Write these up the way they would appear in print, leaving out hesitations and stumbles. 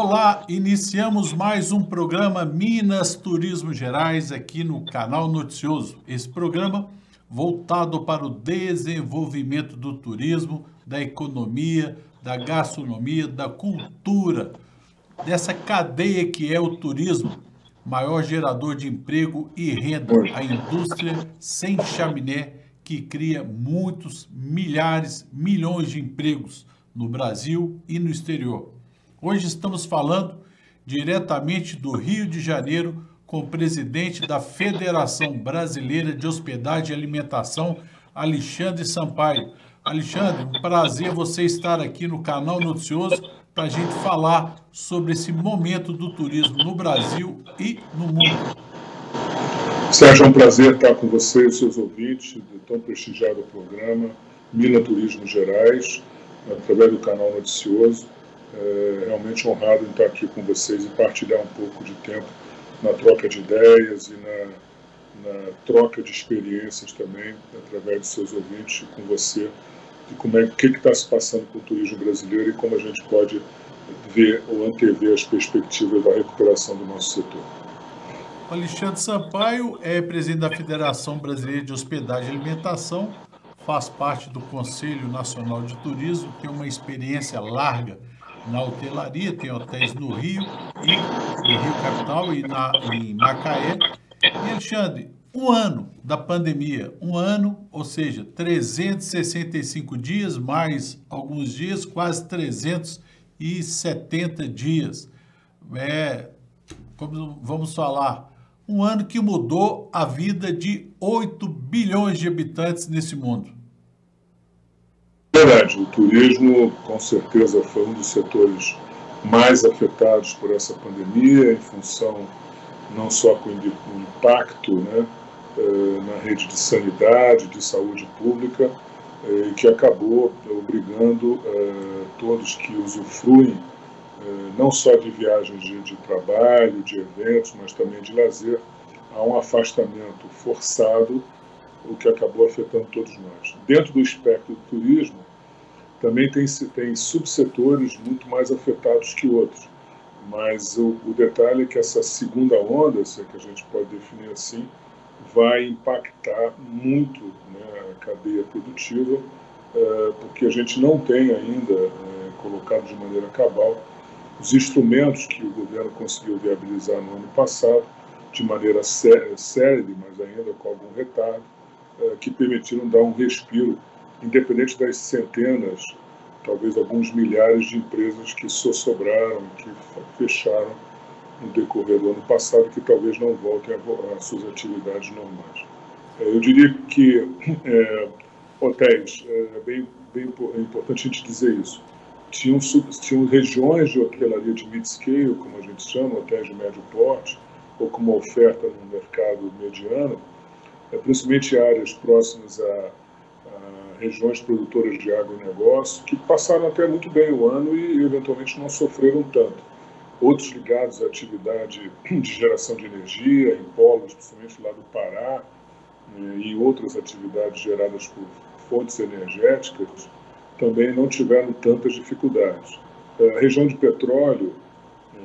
Olá, iniciamos mais um programa Minas Turismo Gerais aqui no canal Noticioso. Esse programa voltado para o desenvolvimento do turismo, da economia, da gastronomia, da cultura, dessa cadeia que é o turismo, maior gerador de emprego e renda, a indústria sem chaminé que cria muitos, milhares, milhões de empregos no Brasil e no exterior. Hoje estamos falando diretamente do Rio de Janeiro com o presidente da Federação Brasileira de Hospedagem e Alimentação, Alexandre Sampaio. Alexandre, um prazer você estar aqui no canal Noticioso para a gente falar sobre esse momento do turismo no Brasil e no mundo. Sérgio, é um prazer estar com você e seus ouvintes do tão prestigiado programa Minas Turismo Gerais, através do canal Noticioso. Realmente honrado em estar aqui com vocês e partilhar um pouco de tempo na troca de ideias e na troca de experiências também, através de seus ouvintes e com você, de o que está se passando com o turismo brasileiro e como a gente pode ver ou antever as perspectivas da recuperação do nosso setor. Alexandre Sampaio é presidente da Federação Brasileira de Hospedagem e Alimentação, faz parte do Conselho Nacional de Turismo, tem uma experiência larga na hotelaria, tem hotéis no Rio, Capital e em Macaé. E, Alexandre, um ano da pandemia, ou seja, 365 dias, mais alguns dias, quase 370 dias. Vamos falar, um ano que mudou a vida de 8 bilhões de habitantes nesse mundo. Verdade, o turismo com certeza foi um dos setores mais afetados por essa pandemia, em função não só com o impacto, na rede de sanidade, de saúde pública, que acabou obrigando todos que usufruem não só de viagens de trabalho, de eventos, mas também de lazer, a um afastamento forçado, o que acabou afetando todos nós. Dentro do espectro do turismo, também tem subsetores muito mais afetados que outros, mas o detalhe é que essa segunda onda, se é que a gente pode definir assim, vai impactar muito, a cadeia produtiva, porque a gente não tem ainda colocado de maneira cabal os instrumentos que o governo conseguiu viabilizar no ano passado, de maneira célere, mas ainda com algum retardo, que permitiram dar um respiro, independente das centenas, talvez alguns milhares de empresas que só sobraram, que fecharam no decorrer do ano passado, que talvez não voltem às suas atividades normais. Eu diria que hotéis, é bem importante a gente dizer isso, tinham regiões de hotelaria de mid-scale, como a gente chama, hotéis de médio porte, ou com uma oferta no mercado mediano, principalmente áreas próximas a regiões produtoras de agronegócio, que passaram até muito bem o ano e eventualmente não sofreram tanto. Outros ligados à atividade de geração de energia, em polos, principalmente lá do Pará, e outras atividades geradas por fontes energéticas, também não tiveram tantas dificuldades. A região de petróleo,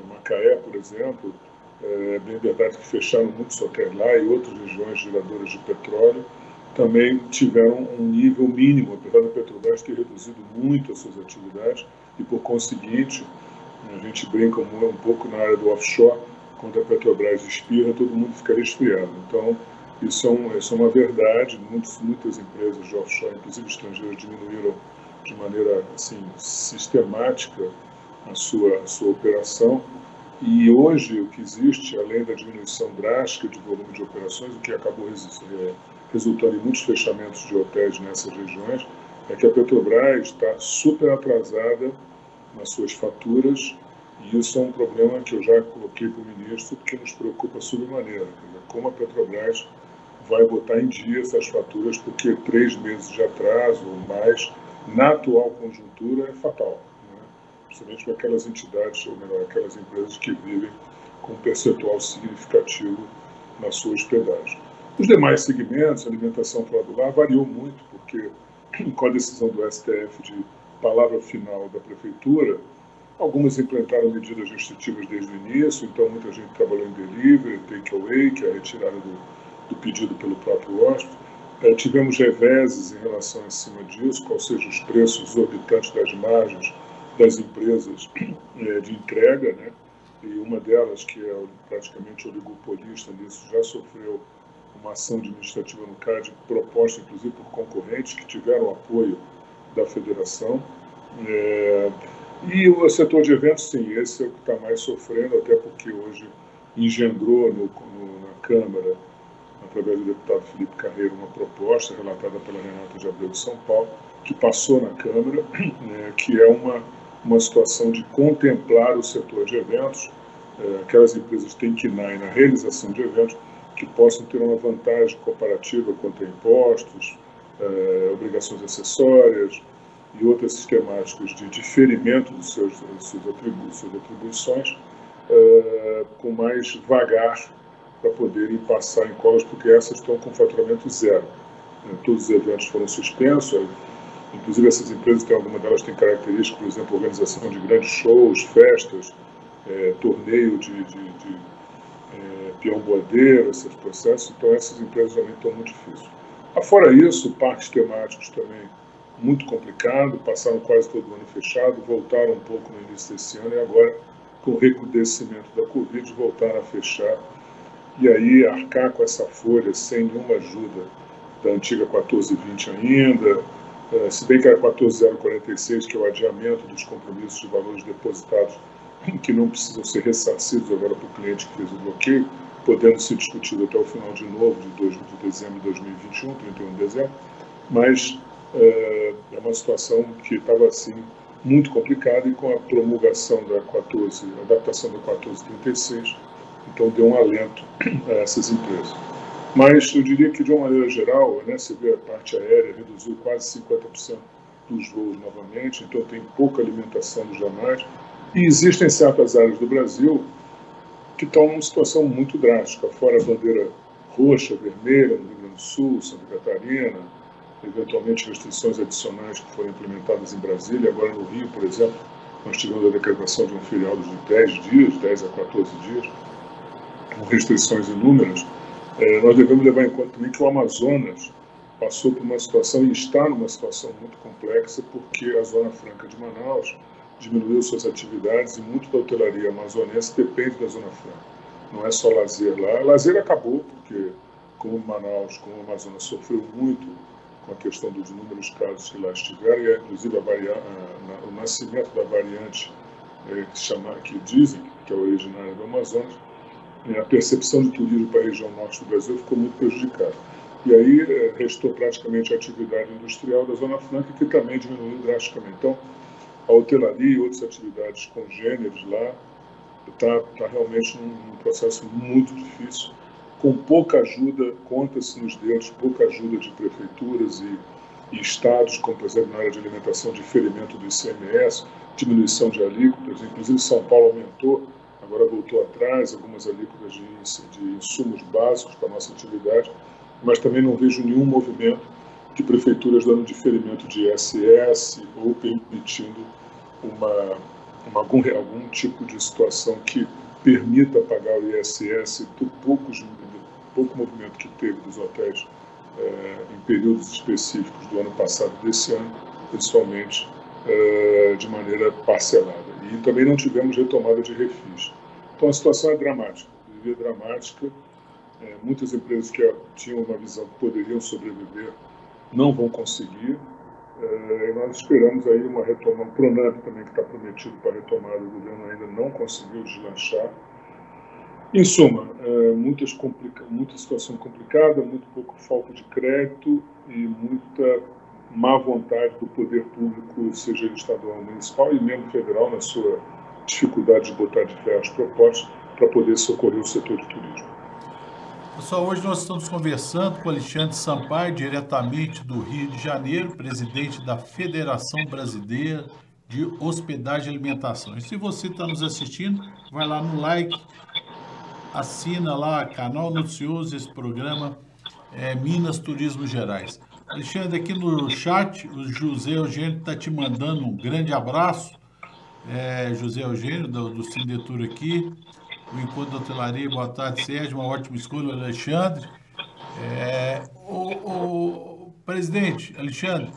Macaé, por exemplo, é bem verdade que fecharam muitos hotéis lá e outras regiões geradoras de petróleo também tiveram um nível mínimo, apesar da Petrobras ter reduzido muito as suas atividades e, por conseguinte, a gente brinca um pouco na área do offshore, quando a Petrobras espirra, todo mundo fica resfriado. Então, isso é uma verdade, muitas empresas de offshore, inclusive estrangeiras, diminuíram de maneira assim, sistemática a sua operação. E hoje o que existe, além da diminuição drástica de volume de operações, o que acabou resultando em muitos fechamentos de hotéis nessas regiões, é que a Petrobras está super atrasada nas suas faturas, e isso é um problema que eu já coloquei para o ministro, que nos preocupa sobremaneira. Como a Petrobras vai botar em dia essas faturas, porque 3 meses de atraso ou mais, na atual conjuntura, é fatal. Principalmente para aquelas entidades, ou melhor, aquelas empresas que vivem com um percentual significativo na sua hospedagem. Os demais segmentos, alimentação para do lar, variou muito, porque com a decisão do STF de palavra final da Prefeitura, Algumas implementaram medidas restritivas desde o início, então muita gente trabalhou em delivery, takeaway, que é a retirada do pedido pelo próprio hóspede. Tivemos reveses em relação a cima disso, quais sejam os preços exorbitantes das margens das empresas de entrega, né? E uma delas, que é praticamente oligopolista nisso, já sofreu uma ação administrativa no CAD, proposta inclusive por concorrentes que tiveram apoio da federação. E o setor de eventos, sim, esse é o que está mais sofrendo, até porque hoje engendrou na Câmara, através do deputado Felipe Carreiro, uma proposta relatada pela Renata de Abreu de São Paulo, que passou na Câmara, que é uma situação de contemplar o setor de eventos, aquelas empresas têm que KNAI na realização de eventos, que possam ter uma vantagem comparativa quanto a impostos, obrigações acessórias e outras sistemáticas de diferimento dos suas atribuições, com mais vagar para poderem passar em colas, porque essas estão com faturamento zero. Todos os eventos foram suspensos, inclusive essas empresas, algumas delas têm características, por exemplo, organização de grandes shows, festas, torneio de peão-boadeiro, esses processos, então essas empresas realmente estão muito difíceis. Afora isso, parques temáticos também muito complicado, passaram quase todo o ano fechado, voltaram um pouco no início desse ano e agora, com o recrudescimento da Covid, voltaram a fechar. E aí, arcar com essa folha sem nenhuma ajuda da antiga 1420 ainda, se bem que era 14046, que é o adiamento dos compromissos de valores depositados, que não precisam ser ressarcidos agora para o cliente que fez o bloqueio, podendo ser discutido até o final de novo, de dezembro de 2021, 31 de dezembro, mas é uma situação que estava assim muito complicada, e com a promulgação da adaptação da 1436, então deu um alento a essas empresas. Mas eu diria que, de uma maneira geral, né, você vê a parte aérea reduziu quase 50% dos voos novamente, então tem pouca alimentação dos demais, e existem certas áreas do Brasil que estão numa situação muito drástica, fora a bandeira roxa, vermelha, no Rio Grande do Sul, Santa Catarina, eventualmente restrições adicionais que foram implementadas em Brasília. Agora no Rio, por exemplo, nós tivemos a decretação de um feriado de 10 dias, 10 a 14 dias, com restrições inúmeras. Nós devemos levar em conta também que o Amazonas passou por uma situação e está numa situação muito complexa, porque a Zona Franca de Manaus diminuiu suas atividades e muito da hotelaria amazonense depende da Zona Franca. Não é só lazer lá. Lazer acabou, porque como Manaus, como o Amazonas sofreu muito com a questão dos inúmeros casos que lá estiveram, e inclusive o nascimento da variante que dizem que é originária do Amazonas, a percepção de turismo para a região norte do Brasil ficou muito prejudicada. E aí restou praticamente a atividade industrial da Zona Franca, que também diminuiu drasticamente. Então, a hotelaria e outras atividades congêneres lá está realmente num processo muito difícil, com pouca ajuda, conta-se nos dedos, pouca ajuda de prefeituras e estados, como por exemplo na área de alimentação, diferimento do ICMS, diminuição de alíquotas, inclusive São Paulo aumentou, agora voltou atrás, algumas alíquotas de insumos básicos para a nossa atividade, mas também não vejo nenhum movimento de prefeituras dando diferimento de ISS ou permitindo algum tipo de situação que permita pagar o ISS do pouco movimento que teve dos hotéis em períodos específicos do ano passado e desse ano, principalmente de maneira parcelada. E também não tivemos retomada de refis. Então a situação é dramática, dramática. Muitas empresas que tinham uma visão que poderiam sobreviver não vão conseguir. Nós esperamos aí uma retomada. O Pronamp também, que está prometido para a retomada, o governo ainda não conseguiu deslanchar. Em suma, muita situação complicada, muito pouco falta de crédito e muita má vontade do poder público, seja ele estadual ou municipal, e mesmo federal, na sua dificuldade de botar de pé as propostas para poder socorrer o setor de turismo. Pessoal, hoje nós estamos conversando com Alexandre Sampaio, diretamente do Rio de Janeiro, presidente da Federação Brasileira de Hospedagem e Alimentação. E se você está nos assistindo, vai lá no like, assina lá, Canal Noticioso, esse programa Minas Turismo Gerais. Alexandre, aqui no chat, o José Eugênio está te mandando um grande abraço José Eugênio, do Sindetur aqui. O Encontro da Hotelaria, boa tarde, Sérgio, uma ótima escolha, Alexandre. O presidente, Alexandre,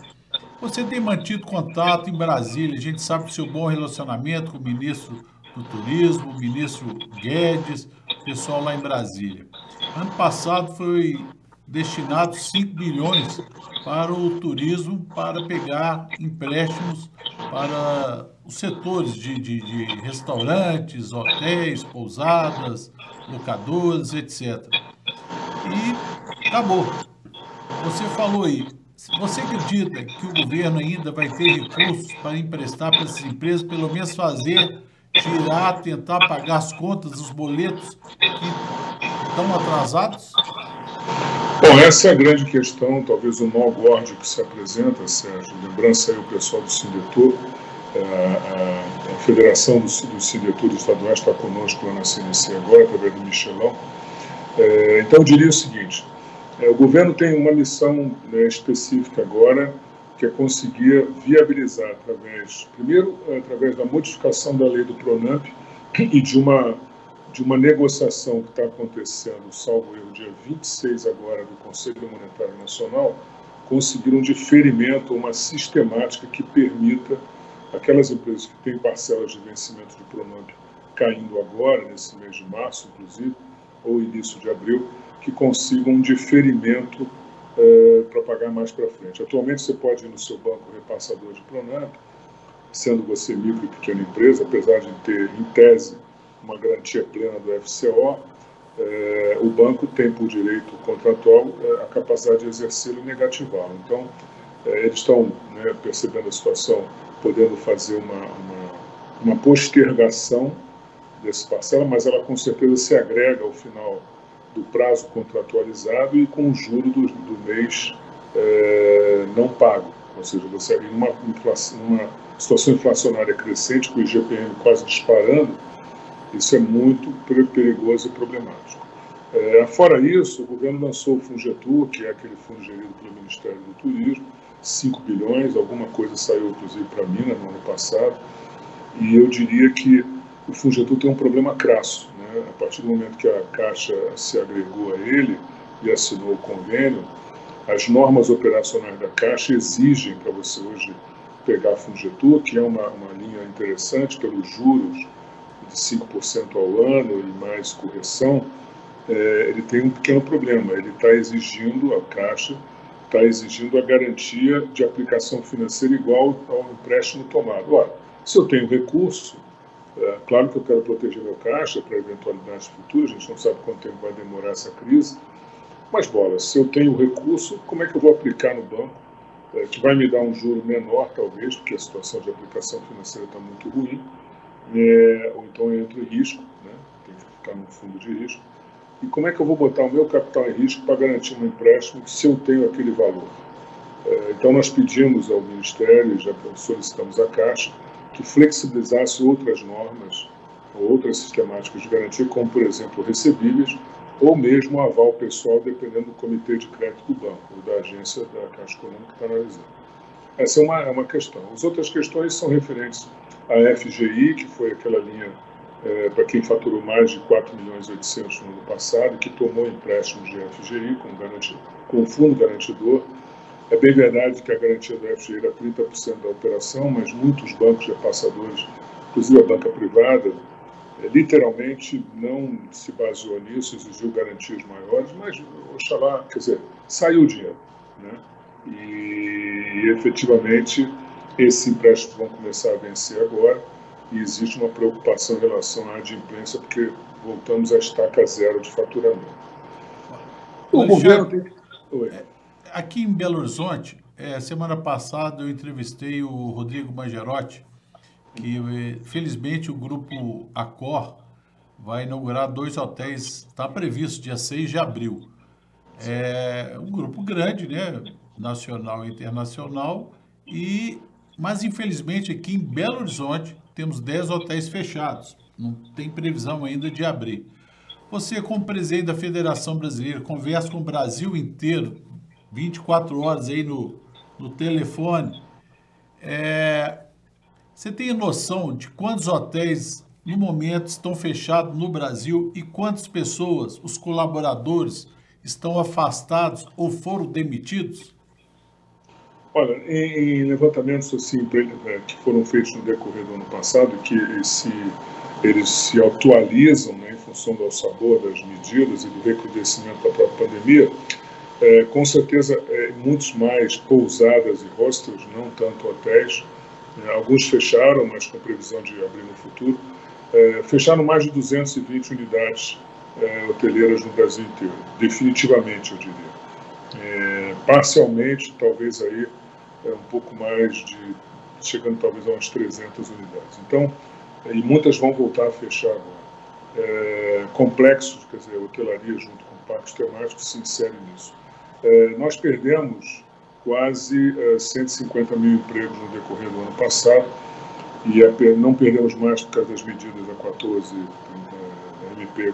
você tem mantido contato em Brasília, a gente sabe do seu bom relacionamento com o ministro do Turismo, o ministro Guedes, o pessoal lá em Brasília. Ano passado foi destinado 5 bilhões para o turismo, para pegar empréstimos para os setores de restaurantes, hotéis, pousadas, locadoras, etc. E acabou. Você falou aí, você acredita que o governo ainda vai ter recursos para emprestar para essas empresas, pelo menos tirar, tentar pagar as contas dos boletos que estão atrasados? Bom, essa é a grande questão, talvez o nó górdio que se apresenta, Sérgio. Lembrança aí o pessoal do Sindetur, a Federação dos Sindetures Estaduais está conosco lá na CNC agora, através do Michelão. Então, eu diria o seguinte, o governo tem uma missão, né, específica agora, que é conseguir viabilizar, primeiro, através da modificação da lei do PRONAMP e de uma negociação que está acontecendo, salvo erro, dia 26 agora, do Conselho Monetário Nacional, conseguir um diferimento, uma sistemática que permita aquelas empresas que têm parcelas de vencimento de PRONAMP caindo agora, nesse mês de março, inclusive, ou início de abril, que consigam um diferimento para pagar mais para frente. Atualmente, você pode ir no seu banco repassador de PRONAMP, sendo você micro e pequena empresa, apesar de ter, em tese, uma garantia plena do FCO, o banco tem por direito contratual a capacidade de exercê-lo e negativá-lo. Então, eles estão, né, percebendo a situação, podendo fazer uma postergação desse parcela, mas ela com certeza se agrega ao final do prazo contratualizado e com o juro do mês não pago. Ou seja, você em uma situação inflacionária crescente, com o IGPM quase disparando, isso é muito perigoso e problemático. Fora isso, o governo lançou o Fungetur, que é aquele fundo gerido pelo Ministério do Turismo, 5 bilhões, alguma coisa saiu inclusive para Minas no ano passado, e eu diria que o Fungetur tem um problema crasso, né? A partir do momento que a Caixa se agregou a ele e assinou o convênio, as normas operacionais da Caixa exigem para você hoje pegar a Fungetur, que é uma linha interessante pelos juros de 5% ao ano e mais correção, ele tem um pequeno problema, ele está exigindo, a Caixa está exigindo a garantia de aplicação financeira igual ao empréstimo tomado. Ora, se eu tenho recurso, claro que eu quero proteger meu caixa para eventualidades futuras, a gente não sabe quanto tempo vai demorar essa crise, mas, se eu tenho recurso, como é que eu vou aplicar no banco, que vai me dar um juro menor, talvez, porque a situação de aplicação financeira está muito ruim, ou então eu entro em risco, né? Tem que ficar no fundo de risco. E como é que eu vou botar o meu capital em risco para garantir um empréstimo se eu tenho aquele valor? Então, nós pedimos ao Ministério, já solicitamos à Caixa, que flexibilizasse outras normas, ou outras sistemáticas de garantia, como, por exemplo, recebíveis, ou mesmo aval pessoal, dependendo do comitê de crédito do banco, ou da agência da Caixa Econômica que está analisando. Essa é uma questão. As outras questões são referentes à FGI, que foi aquela linha para quem faturou mais de 4 milhões e 800 no ano passado, que tomou empréstimos de FGI com o fundo garantidor. É bem verdade que a garantia da FGI era 30% da operação, mas muitos bancos repassadores, inclusive a banca privada, literalmente não se baseou nisso, exigiu garantias maiores, mas, oxalá, quer dizer, saiu o dinheiro, né? E efetivamente esses empréstimos vão começar a vencer agora e existe uma preocupação em relação à adimplência, porque voltamos à estaca zero de faturamento. O governo tem... Aqui em Belo Horizonte, semana passada eu entrevistei o Rodrigo Mangerotti, que felizmente o grupo Accor vai inaugurar 2 hotéis, está previsto dia 6 de abril. É um grupo grande, né? Nacional e internacional, mas infelizmente aqui em Belo Horizonte temos 10 hotéis fechados, não tem previsão ainda de abrir. Você, como presidente da Federação Brasileira, conversa com o Brasil inteiro, 24 horas aí no telefone, Você tem noção de quantos hotéis no momento estão fechados no Brasil e quantas pessoas, os colaboradores, estão afastados ou foram demitidos? Olha, em levantamentos assim, que foram feitos no decorrer do ano passado, que eles se atualizam, né, em função do sabor das medidas e do recrudescimento da própria pandemia, com certeza muitos mais pousadas e hostels, não tanto hotéis. Alguns fecharam, mas com previsão de abrir no futuro. Fecharam mais de 220 unidades hoteleiras no Brasil inteiro, definitivamente, eu diria. Parcialmente, talvez aí um pouco mais chegando talvez a umas 300 unidades. Então, e muitas vão voltar a fechar agora. Complexos, quer dizer, hotelaria junto com parques temáticos se inserem nisso. Nós perdemos quase 150 mil empregos no decorrer do ano passado e não perdemos mais por causa das medidas da 14, da MP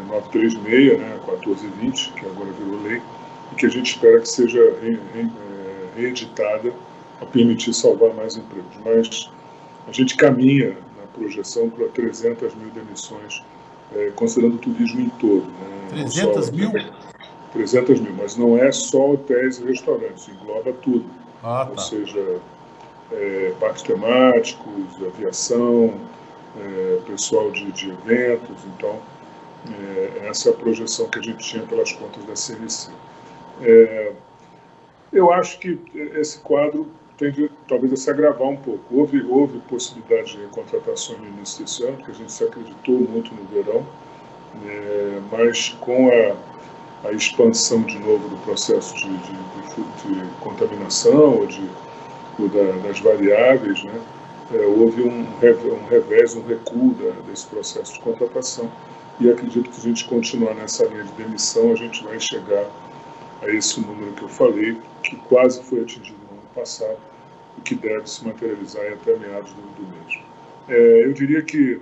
936, né, 1420, que agora virou lei, e que a gente espera que seja reeditada a permitir salvar mais empregos. Mas a gente caminha na projeção para 300 mil demissões, considerando o turismo em todo. Né? 300 mil? 300 mil, mas não é só hotéis e restaurantes, engloba tudo. Ah, tá. Ou seja, parques temáticos, aviação, pessoal de eventos. Então, essa é a projeção que a gente tinha pelas contas da CNC. Eu acho que esse quadro tende talvez a se agravar um pouco. Houve possibilidade de contratação no início desse ano, porque a gente se acreditou muito no verão, mas com a expansão de novo do processo de contaminação ou das variáveis, né, houve um revés, um recuo desse processo de contratação, e acredito que se a gente continuar nessa linha de demissão, a gente vai chegar a esse número que eu falei, que quase foi atingido no ano passado e que deve se materializar até meados do mês. Eu diria que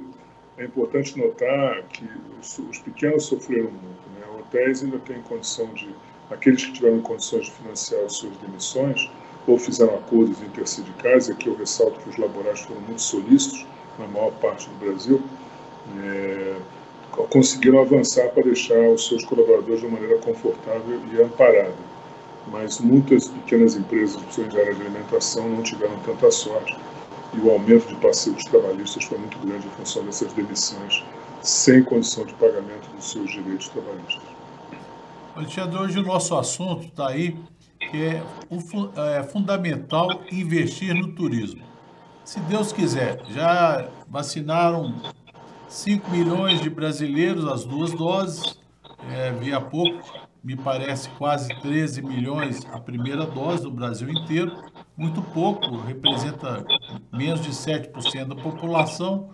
é importante notar que os pequenos sofreram muito, né? Hotéis ainda têm condição aqueles que tiveram condições de financiar as suas demissões ou fizeram acordos intersindicais, e aqui eu ressalto que os laborais foram muito solícitos na maior parte do Brasil, conseguiram avançar para deixar os seus colaboradores de uma maneira confortável e amparada. Mas muitas pequenas empresas, principalmente da área de alimentação, não tiveram tanta sorte, e o aumento de passivos trabalhistas foi muito grande em função dessas demissões sem condição de pagamento dos seus direitos trabalhistas. Alexandre, hoje o nosso assunto está aí, que é fundamental investir no turismo. Se Deus quiser, já vacinaram 5 milhões de brasileiros, as 2 doses, vi há pouco, me parece quase 13 milhões a primeira dose no Brasil inteiro, muito pouco, representa menos de 7% da população,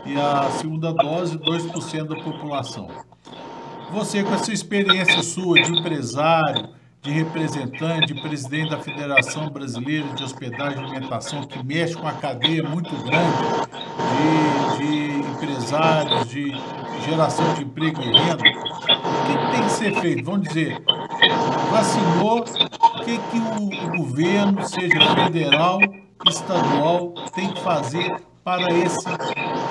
e a segunda dose, 2% da população. Você, com essa experiência sua de empresário, de representante, de presidente da Federação Brasileira de Hospedagem e Alimentação, que mexe com a cadeia muito grande de empresários, de geração de emprego e renda, o que tem que ser feito? Vamos dizer, vacinou, o que o governo, seja federal, estadual, tem que fazer para esse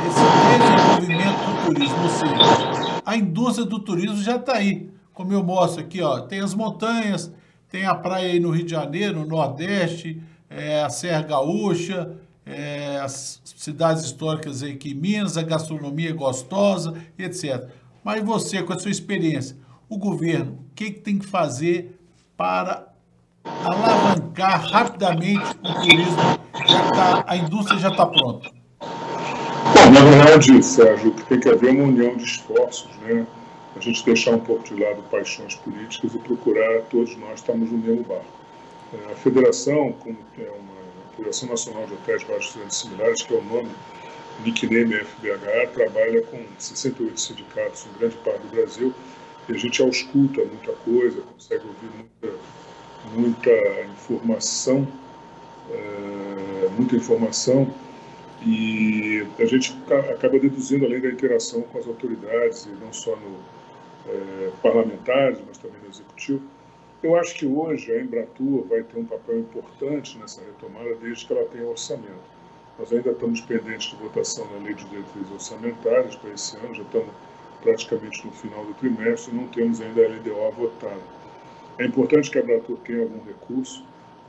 desenvolvimento do turismo? Ou seja, a indústria do turismo já está aí. Como eu mostro aqui, ó, tem as montanhas, tem a praia aí no Rio de Janeiro, no Nordeste, a Serra Gaúcha, as cidades históricas aí aqui em Minas, a gastronomia é gostosa, etc. Mas você, com a sua experiência, o governo, o que tem que fazer para alavancar rapidamente o turismo? A indústria já está pronta. Bom, na verdade, Sérgio, tem que haver uma união de esforços, né? A gente deixar um pouco de lado paixões políticas e procurar, todos nós estamos no mesmo barco. A federação, como é uma Federação Nacional de Hotéis Baixos Estudantes Similares, que é o nome, nickname FBH, trabalha com 68 sindicatos em grande parte do Brasil, e a gente ausculta muita coisa, consegue ouvir muita informação, e a gente acaba deduzindo, além da interação com as autoridades, e não só parlamentares, mas também no executivo. Eu acho que hoje a Embratur vai ter um papel importante nessa retomada, desde que ela tenha orçamento. Nós ainda estamos pendentes de votação na Lei de Diretrizes Orçamentárias para esse ano, já estamos praticamente no final do trimestre e não temos ainda a LDO votada. É importante que a Abratur tenha algum recurso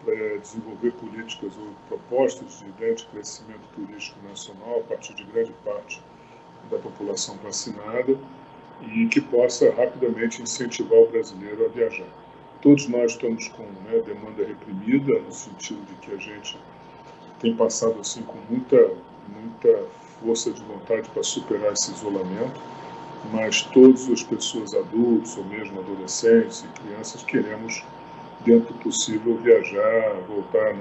para desenvolver políticas ou propostas de ideia de crescimento turístico nacional a partir de grande parte da população vacinada e que possa rapidamente incentivar o brasileiro a viajar. Todos nós estamos com demanda reprimida, no sentido de que a gente tem passado assim com muita força de vontade para superar esse isolamento, mas todas as pessoas adultas ou mesmo adolescentes e crianças queremos, dentro do possível, viajar, voltar a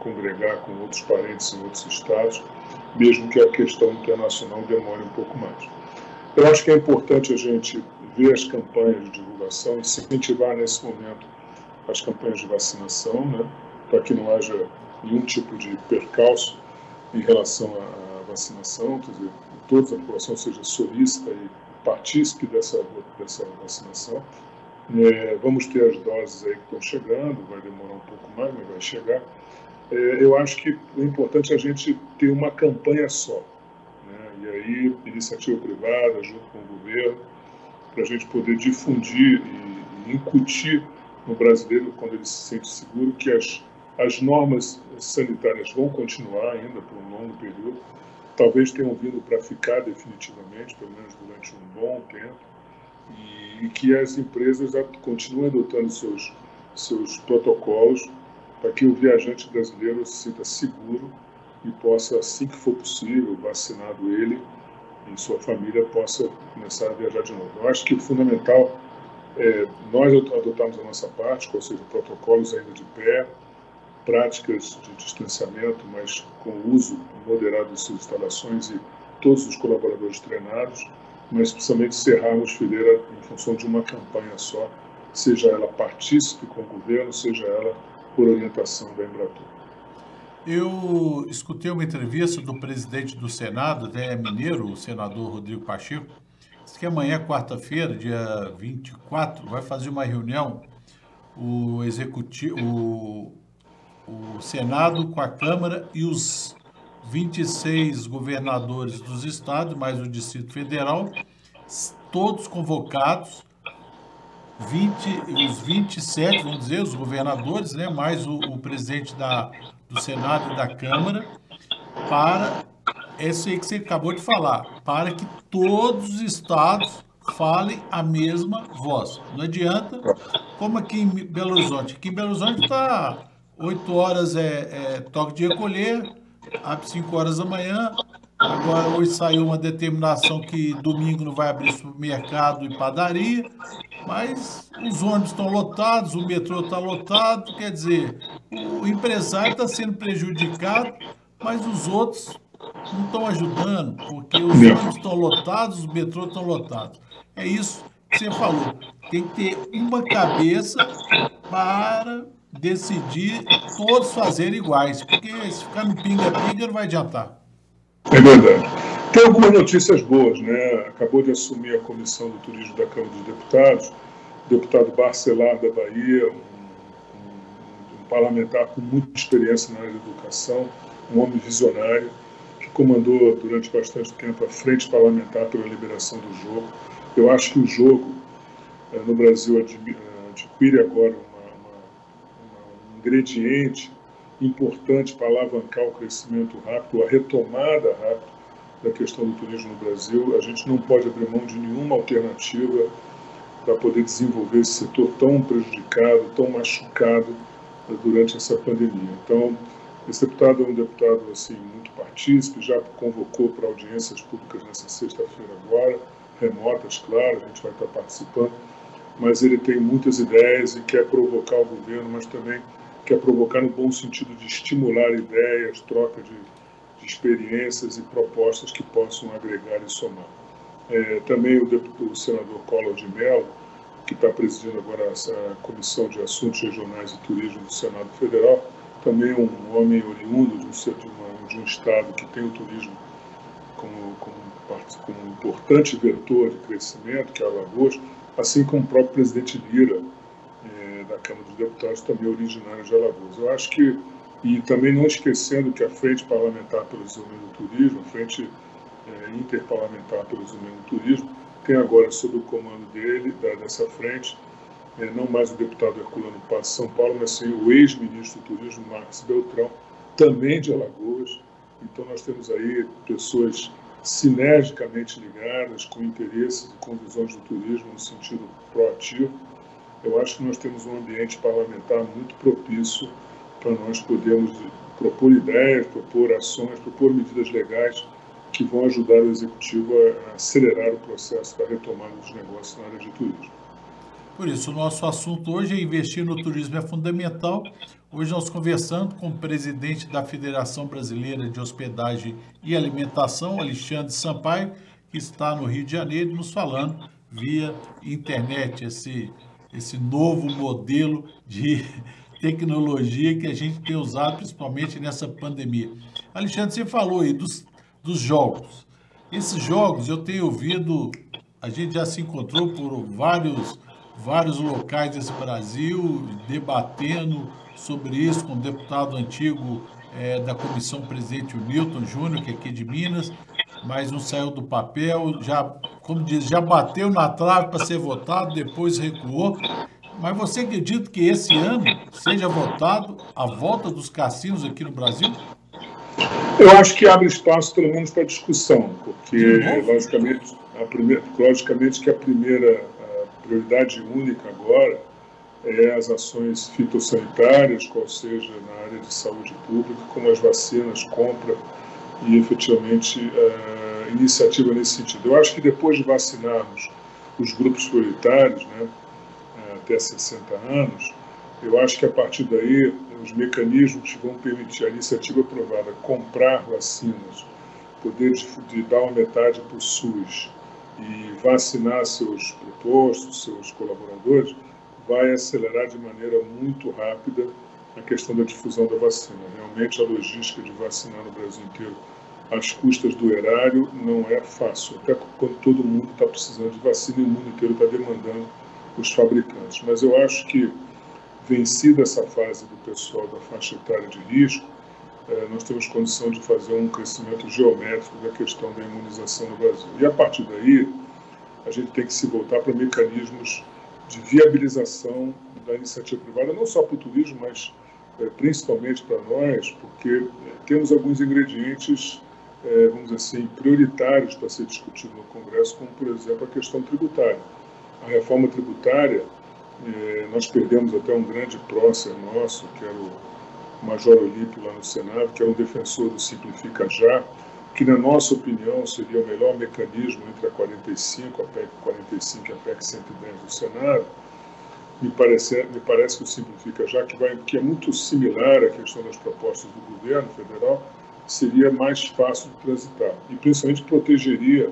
congregar com outros parentes em outros estados, mesmo que a questão internacional demore um pouco mais. Eu acho que é importante a gente ver as campanhas de divulgação e incentivar nesse momento as campanhas de vacinação, para que não haja nenhum tipo de percalço em relação à vacinação, quer dizer, toda a população seja solícita e partícipe dessa vacinação. Vamos ter as doses aí que estão chegando, vai demorar um pouco mais, mas vai chegar. Eu acho que o importante é a gente ter uma campanha só, e aí iniciativa privada junto com o governo, para a gente poder difundir e incutir no brasileiro, quando ele se sente seguro, que as normas sanitárias vão continuar ainda por um longo período, talvez tenham vindo para ficar definitivamente, pelo menos durante um bom tempo, e que as empresas continuem adotando seus protocolos para que o viajante brasileiro se sinta seguro e possa, assim que for possível, vacinado ele e sua família, possa começar a viajar de novo. Eu acho que o fundamental é nós adotarmos a nossa parte, ou seja, protocolos ainda de pé, práticas de distanciamento, mas com o uso moderado de suas instalações e todos os colaboradores treinados, mas principalmente cerrarmos fileira em função de uma campanha só, seja ela partícipe com o governo, seja ela por orientação da Embratur. Eu escutei uma entrevista do presidente do Senado, mineiro, o senador Rodrigo Pacheco, disse que amanhã, quarta-feira, dia 24, vai fazer uma reunião o Senado com a Câmara e os 26 governadores dos estados, mais o Distrito Federal, todos convocados, os 27, vamos dizer, os governadores, mais o presidente do Senado e da Câmara, para, isso aí que você acabou de falar, para que todos os estados falem a mesma voz. Não adianta, como aqui em Belo Horizonte. Aqui em Belo Horizonte está 8 horas toque de recolher, às 5 horas da manhã. Agora, hoje saiu uma determinação que domingo não vai abrir supermercado e padaria, mas os ônibus estão lotados, o metrô está lotado, quer dizer, o empresário está sendo prejudicado, mas os outros não estão ajudando, porque os ônibus estão lotados, os metrôs estão lotados. É isso que você falou, tem que ter uma cabeça para decidir todos fazerem iguais, porque se ficar no pinga-pinga não vai adiantar. É verdade. Tem algumas notícias boas, Acabou de assumir a Comissão do Turismo da Câmara dos Deputados, o deputado Barcelar da Bahia, um parlamentar com muita experiência na área de educação, um homem visionário, que comandou durante bastante tempo a Frente Parlamentar pela Liberação do Jogo. Eu acho que o jogo no Brasil adquire agora um ingrediente importante para alavancar o crescimento rápido, a retomada rápida da questão do turismo no Brasil. A gente não pode abrir mão de nenhuma alternativa para poder desenvolver esse setor tão prejudicado, tão machucado durante essa pandemia. Então, esse deputado é um deputado assim, muito partícipe, já convocou para audiências públicas nessa sexta-feira agora, remotas, claro, a gente vai estar participando, mas ele tem muitas ideias e quer provocar o governo, mas também quer provocar no bom sentido de estimular ideias, troca de experiências e propostas que possam agregar e somar. Também o senador Collor de Mello, que está presidindo agora essa Comissão de Assuntos Regionais e Turismo do Senado Federal, também um homem oriundo de um estado que tem o turismo como importante vetor de crescimento, que é Alagoas, assim como o próprio presidente Lira, da Câmara dos Deputados, também originário de Alagoas. Eu acho que E também não esquecendo que a Frente Parlamentar pelo Desenvolvimento do Turismo, a Frente Interparlamentar pelo Desenvolvimento do Turismo, tem agora sob o comando dessa frente, não mais o deputado Herculano Paz de São Paulo, mas sim o ex-ministro do Turismo, Marcos Beltrão, também de Alagoas. Então nós temos aí pessoas sinergicamente ligadas, com interesses e com visões do turismo no sentido proativo. Eu acho que nós temos um ambiente parlamentar muito propício para nós podermos propor ideias, propor ações, propor medidas legais que vão ajudar o Executivo a acelerar o processo da retomada dos negócios na área de turismo. Por isso, o nosso assunto hoje é investir no turismo é fundamental. Hoje nós conversando com o presidente da Federação Brasileira de Hospedagem e Alimentação, Alexandre Sampaio, que está no Rio de Janeiro, nos falando via internet, esse novo modelo de tecnologia que a gente tem usado, principalmente nessa pandemia. Alexandre, você falou aí dos jogos. Esses jogos, eu tenho ouvido, a gente já se encontrou por vários locais desse Brasil, debatendo sobre isso com o deputado antigo da comissão, presidente, o Newton Júnior, que é aqui de Minas, mas não saiu do papel, já, como diz, já bateu na trave para ser votado, depois recuou. Mas você acredita que esse ano seja votado a volta dos cassinos aqui no Brasil? Eu acho que abre espaço, pelo menos, para discussão, porque, logicamente, que a primeira prioridade única agora é as ações fitossanitárias, qual seja na área de saúde pública, como as vacinas, compra e, efetivamente, iniciativa nesse sentido. Eu acho que depois de vacinarmos os grupos prioritários, né, até 60 anos, eu acho que a partir daí os mecanismos que vão permitir a iniciativa aprovada comprar vacinas, poder de dar uma metade para o SUS e vacinar seus propostos, seus colaboradores, vai acelerar de maneira muito rápida a questão da difusão da vacina. Realmente a logística de vacinar no Brasil inteiro às custas do erário não é fácil, até quando todo mundo está precisando de vacina e o mundo inteiro está demandando os fabricantes. Mas eu acho que, vencida essa fase do pessoal da faixa etária de risco, nós temos condição de fazer um crescimento geométrico da questão da imunização no Brasil. E a partir daí, a gente tem que se voltar para mecanismos de viabilização da iniciativa privada, não só para o turismo, mas principalmente para nós, porque temos alguns ingredientes, vamos dizer assim, prioritários para ser discutido no Congresso, como, por exemplo, a questão tributária. A reforma tributária, nós perdemos até um grande prócer nosso, que era o Major Olímpio lá no Senado, que era um defensor do Simplifica Já, que, na nossa opinião, seria o melhor mecanismo entre a 45, a PEC 45 e a PEC 110 do Senado. Me parece que o Simplifica Já, que é muito similar à questão das propostas do governo federal, seria mais fácil de transitar e, principalmente, protegeria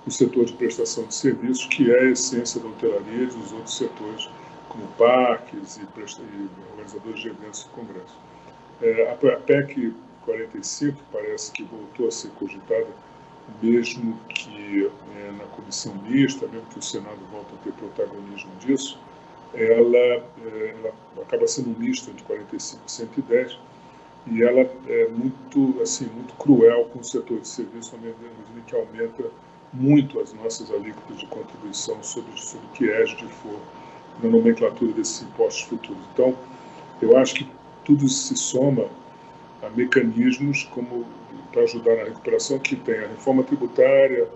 o setor de prestação de serviços, que é a essência da hotelaria e dos outros setores, como parques e organizadores de eventos e congressos. A PEC 45, que parece que voltou a ser cogitada, mesmo que na comissão mista, mesmo que o Senado volte a ter protagonismo disso, ela acaba sendo um misto entre 45 e 110, e ela é muito cruel com o setor de serviço, na medida que aumenta muito as nossas alíquotas de contribuição sobre o que ESG for na nomenclatura desses impostos futuros. Então, eu acho que tudo se soma a mecanismos como para ajudar na recuperação, que tem a reforma tributária,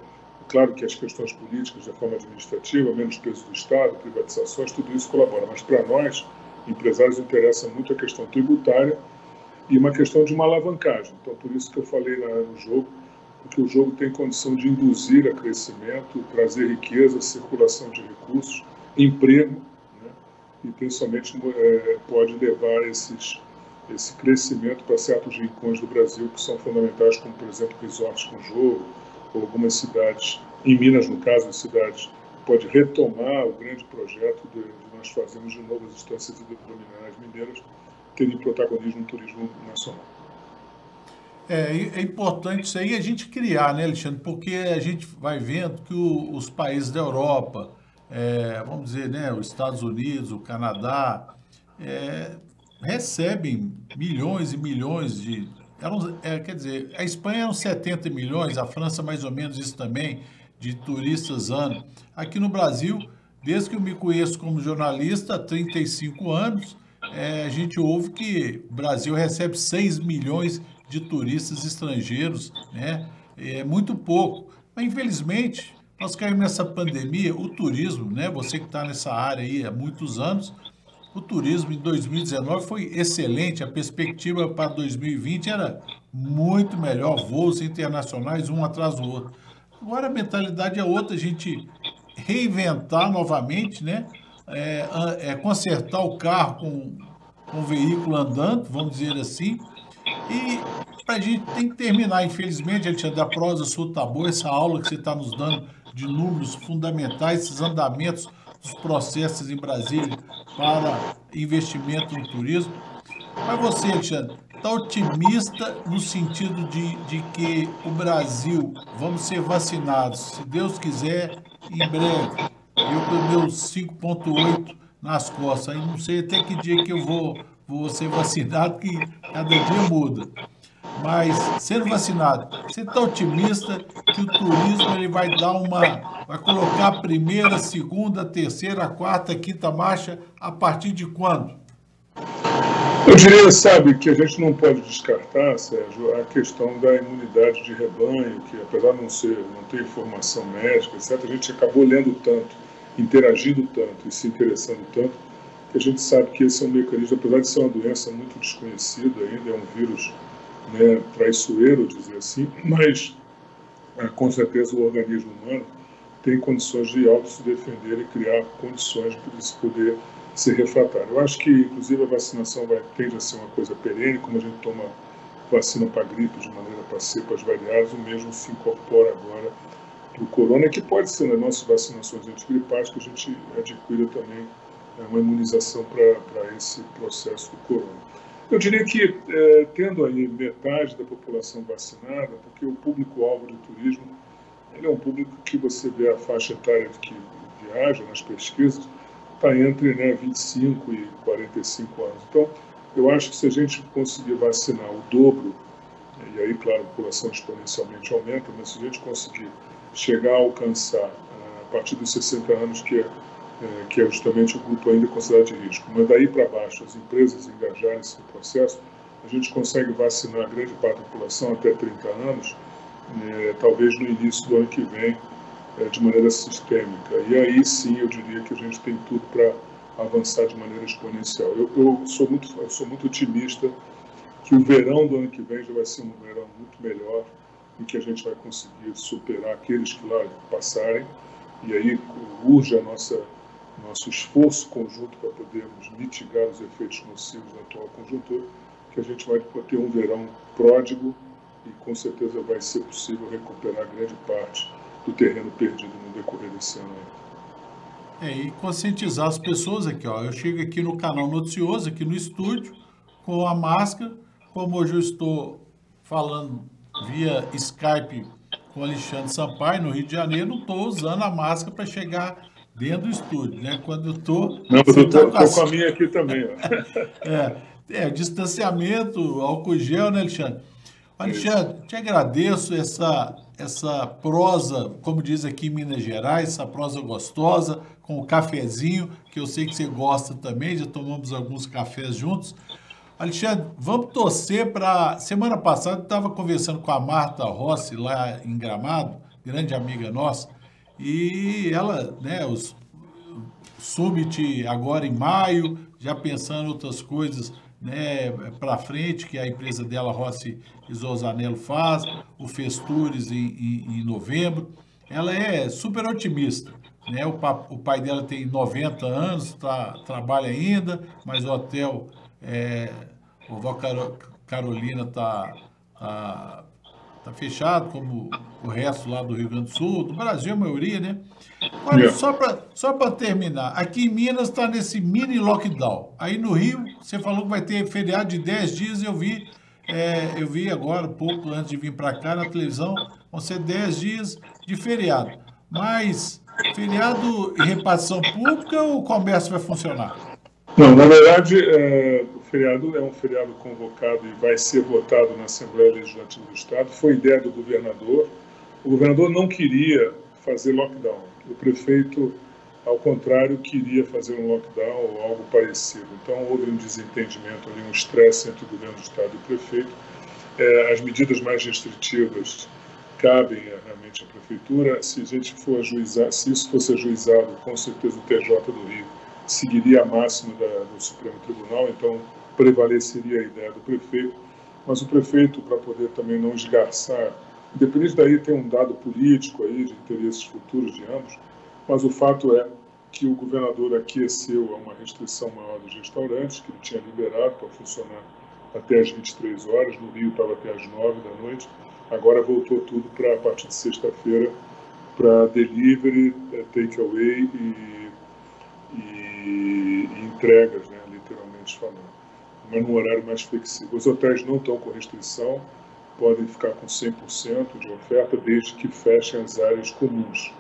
claro que as questões políticas, de reforma administrativa, menos peso do Estado, privatizações, tudo isso colabora. Mas para nós, empresários, interessa muito a questão tributária e uma questão de uma alavancagem. Então, por isso que eu falei no jogo, porque o jogo tem condição de induzir a crescimento, trazer riqueza, circulação de recursos, emprego, né? E principalmente pode levar esse crescimento para certos rincões do Brasil que são fundamentais, como, por exemplo, resorts com jogo, ou algumas cidades, em Minas, no caso, as cidades, pode retomar o grande projeto de nós fazermos de novo as instâncias hidrominerais mineiras terem protagonismo no turismo nacional. É importante isso aí a gente criar, né, Alexandre? Porque a gente vai vendo que os países da Europa, vamos dizer, né, os Estados Unidos, o Canadá, recebem milhões e milhões de... quer dizer, a Espanha eram 70 milhões, a França mais ou menos isso também, de turistas ano. Aqui no Brasil, desde que eu me conheço como jornalista, há 35 anos, a gente ouve que o Brasil recebe 6 milhões de turistas estrangeiros, né? É muito pouco. Mas, infelizmente, nós caímos nessa pandemia, o turismo, né? Você que está nessa área aí há muitos anos, o turismo em 2019 foi excelente, a perspectiva para 2020 era muito melhor, voos internacionais um atrás do outro. Agora a mentalidade é outra, a gente reinventar novamente, né? Consertar o carro com o veículo andando, vamos dizer assim. E a gente tem que terminar, infelizmente, Alexandre, a prosa sua tá boa, essa aula que você está nos dando de números fundamentais, esses andamentos dos processos em Brasília para investimento no turismo. Mas você, Alexandre, está otimista no sentido de que o Brasil, vamos ser vacinados, se Deus quiser, em breve. Eu com meus 5,8 nas costas, aí não sei até que dia que eu vou ser vacinado, que cada dia muda. Mas, sendo vacinado, você está otimista que o turismo ele vai colocar a primeira, segunda, terceira, quarta, quinta marcha a partir de quando? Eu diria, sabe, que a gente não pode descartar, Sérgio, a questão da imunidade de rebanho, que apesar de não ter informação médica, etc., a gente acabou lendo tanto, interagindo tanto e se interessando tanto, que a gente sabe que esse é um mecanismo, apesar de ser uma doença muito desconhecida ainda, é um vírus, né, traiçoeiro, dizer assim, mas com certeza o organismo humano tem condições de se defender e criar condições para se poder ser refratário. Eu acho que, inclusive, a vacinação tende a ser uma coisa perene, como a gente toma vacina para gripe de maneira para cepas variadas, o mesmo se incorpora agora para o corona, que pode ser nas nossas vacinações antigripais que a gente adquira também uma imunização para esse processo do corona. Eu diria que, tendo aí metade da população vacinada, porque o público-alvo do turismo ele é um público que você vê a faixa etária que viaja nas pesquisas, está entre 25 e 45 anos. Então, eu acho que se a gente conseguir vacinar o dobro, e aí, claro, a população exponencialmente aumenta, mas se a gente conseguir chegar a alcançar, a partir dos 60 anos, que é justamente o grupo ainda considerado de risco, mas daí para baixo, as empresas engajarem-se no processo, a gente consegue vacinar a grande parte da população até 30 anos, talvez no início do ano que vem, de maneira sistêmica. E aí sim eu diria que a gente tem tudo para avançar de maneira exponencial. Eu sou muito otimista que o verão do ano que vem já vai ser um verão muito melhor, em que a gente vai conseguir superar aqueles que lá passarem, e aí urge nosso esforço conjunto para podermos mitigar os efeitos nocivos da atual conjuntura, que a gente vai ter um verão pródigo e com certeza vai ser possível recuperar grande parte do terreno perdido no decorrer desse ano. E conscientizar as pessoas aqui, ó. Eu chego aqui no canal noticioso, aqui no estúdio, com a máscara, como hoje eu estou falando via Skype com o Alexandre Sampaio, no Rio de Janeiro, não estou usando a máscara para chegar dentro do estúdio, né? Quando eu estou... Não, eu estou com a minha aqui também, ó. Distanciamento, álcool gel, né, Alexandre? Alexandre, te agradeço essa prosa, como diz aqui em Minas Gerais, essa prosa gostosa, com o cafezinho, que eu sei que você gosta também, já tomamos alguns cafés juntos. Alexandre, vamos torcer para... Semana passada eu estava conversando com a Marta Rossi, lá em Gramado, grande amiga nossa, e ela, né, o Summit agora em maio, já pensando em outras coisas, né, para frente, que a empresa dela, Rossi Isosanello, faz, o Festures em novembro. Ela é super otimista, né? O pai dela tem 90 anos, trabalha ainda, mas o hotel, o Vó Carolina tá fechado, como o resto lá do Rio Grande do Sul, do Brasil, a maioria, né? Olha, só para terminar, aqui em Minas está nesse mini lockdown. Aí no Rio, você falou que vai ter feriado de 10 dias, eu vi agora, pouco antes de vir para cá na televisão, vão ser 10 dias de feriado. Mas feriado e repartição pública ou o comércio vai funcionar? Não, na verdade, o feriado é um feriado convocado e vai ser votado na Assembleia Legislativa do Estado. Foi ideia do governador. O governador não queria fazer lockdown. O prefeito, ao contrário, queria fazer um lockdown ou algo parecido. Então, houve um desentendimento, um estresse entre o governo do Estado e o prefeito. As medidas mais restritivas cabem realmente à prefeitura. Se a gente for ajuizar, se isso fosse ajuizado, com certeza o TJ do Rio seguiria a máxima do Supremo Tribunal, então prevaleceria a ideia do prefeito. Mas o prefeito, para poder também não esgarçar, independente daí tem um dado político aí de interesses futuros de ambos, mas o fato é que o governador aqueceu a uma restrição maior dos restaurantes, que ele tinha liberado para funcionar até às 23 horas, no Rio estava até às 9 da noite, agora voltou tudo para a partir de sexta-feira para delivery, takeaway e entregas, né, literalmente falando, mas num horário mais flexível. Os hotéis não estão com restrição, podem ficar com 100% de oferta, desde que fechem as áreas comuns.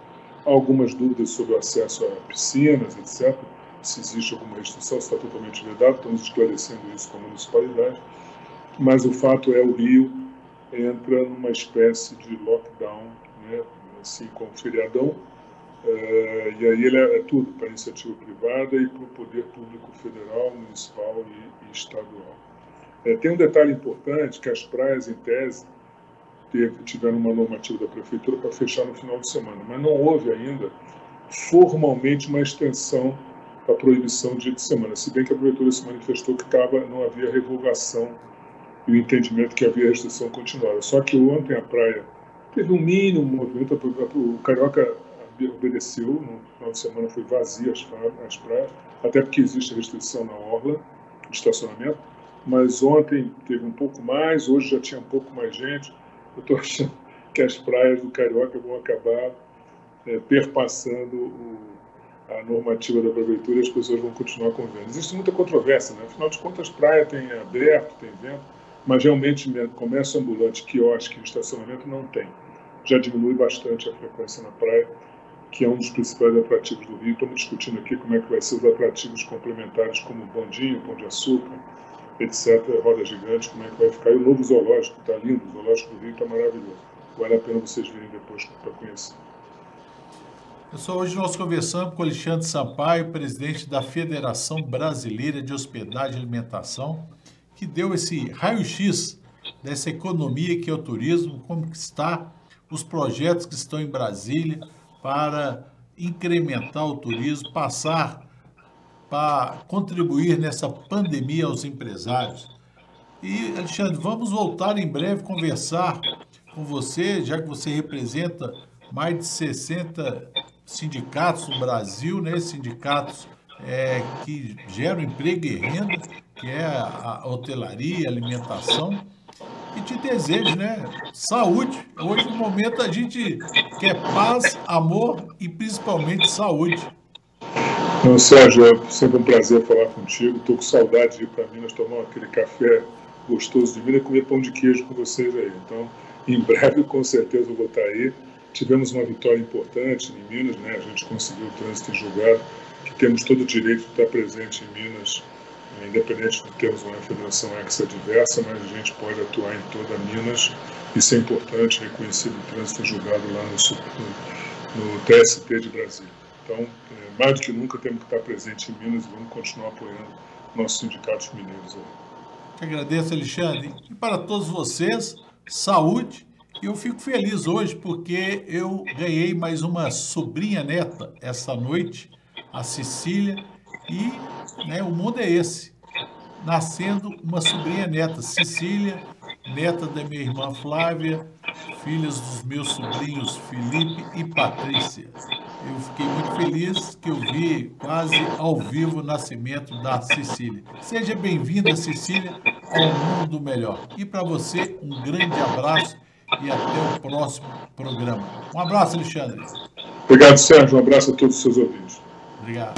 Há algumas dúvidas sobre o acesso a piscinas, etc., se existe alguma restrição, se está totalmente vedado, estamos esclarecendo isso com a municipalidade, mas o fato é o Rio entra numa espécie de lockdown, né, assim, com o feriadão, e aí ele é tudo para a iniciativa privada e para o poder público federal, municipal e estadual. Tem um detalhe importante, que as praias, em tese, tiveram uma normativa da prefeitura para fechar no final de semana, mas não houve ainda formalmente uma extensão da proibição de dia de semana, se bem que a prefeitura se manifestou que não havia revogação e o entendimento que havia restrição continuada. Só que ontem a praia teve um mínimo movimento, o Carioca obedeceu, no final de semana foi vazia as praias, até porque existe restrição na orla de estacionamento, mas ontem teve um pouco mais, hoje já tinha um pouco mais gente. Eu estou achando que as praias do Carioca vão acabar perpassando a normativa da prefeitura e as pessoas vão continuar convivendo. Existe muita controvérsia, né? Afinal de contas, praia tem aberto, tem vento, mas realmente comércio ambulante, quiosque, estacionamento não tem. Já diminui bastante a frequência na praia, que é um dos principais atrativos do Rio. Estamos discutindo aqui como é que vai ser os atrativos complementares, como o bondinho, pão de açúcar, etc., roda gigante, como é que vai ficar. E o novo zoológico, está lindo, o zoológico do Rio está maravilhoso. Vale a pena vocês virem depois para conhecer. Pessoal, hoje nós conversamos com Alexandre Sampaio, presidente da Federação Brasileira de Hospedagem e Alimentação, que deu esse raio-x dessa economia que é o turismo, como está os projetos que estão em Brasília para incrementar o turismo, passar para contribuir nessa pandemia aos empresários. E, Alexandre, vamos voltar em breve conversar com você, já que você representa mais de 60 sindicatos no Brasil, né? Sindicatos que geram emprego e renda, que é a hotelaria, a alimentação. E te desejo, né, saúde. Hoje, no momento, a gente quer paz, amor e principalmente saúde. Então, Sérgio, é sempre um prazer falar contigo. Estou com saudade de ir para Minas tomar aquele café gostoso de Minas e comer pão de queijo com vocês aí. Então, em breve, com certeza, eu vou estar aí. Tivemos uma vitória importante em Minas, né? A gente conseguiu o trânsito em julgado, que temos todo o direito de estar presente em Minas, independente de termos uma federação ex-adversa, mas a gente pode atuar em toda Minas. Isso é importante, reconhecido o trânsito em julgado lá no TST de Brasília. Então, mais do que nunca, temos que estar presente em Minas e vamos continuar apoiando nossos sindicatos mineiros. Te agradeço, Alexandre. E para todos vocês, saúde. E eu fico feliz hoje porque eu ganhei mais uma sobrinha neta essa noite, a Cecília, e o mundo é esse. Nascendo uma sobrinha neta, Cecília, neta da minha irmã Flávia, filhas dos meus sobrinhos Felipe e Patrícia. Eu fiquei muito feliz que eu vi quase ao vivo o nascimento da Cecília. Seja bem-vinda, Cecília, ao Mundo Melhor. E para você, um grande abraço e até o próximo programa. Um abraço, Alexandre. Obrigado, Sérgio. Um abraço a todos os seus ouvintes. Obrigado.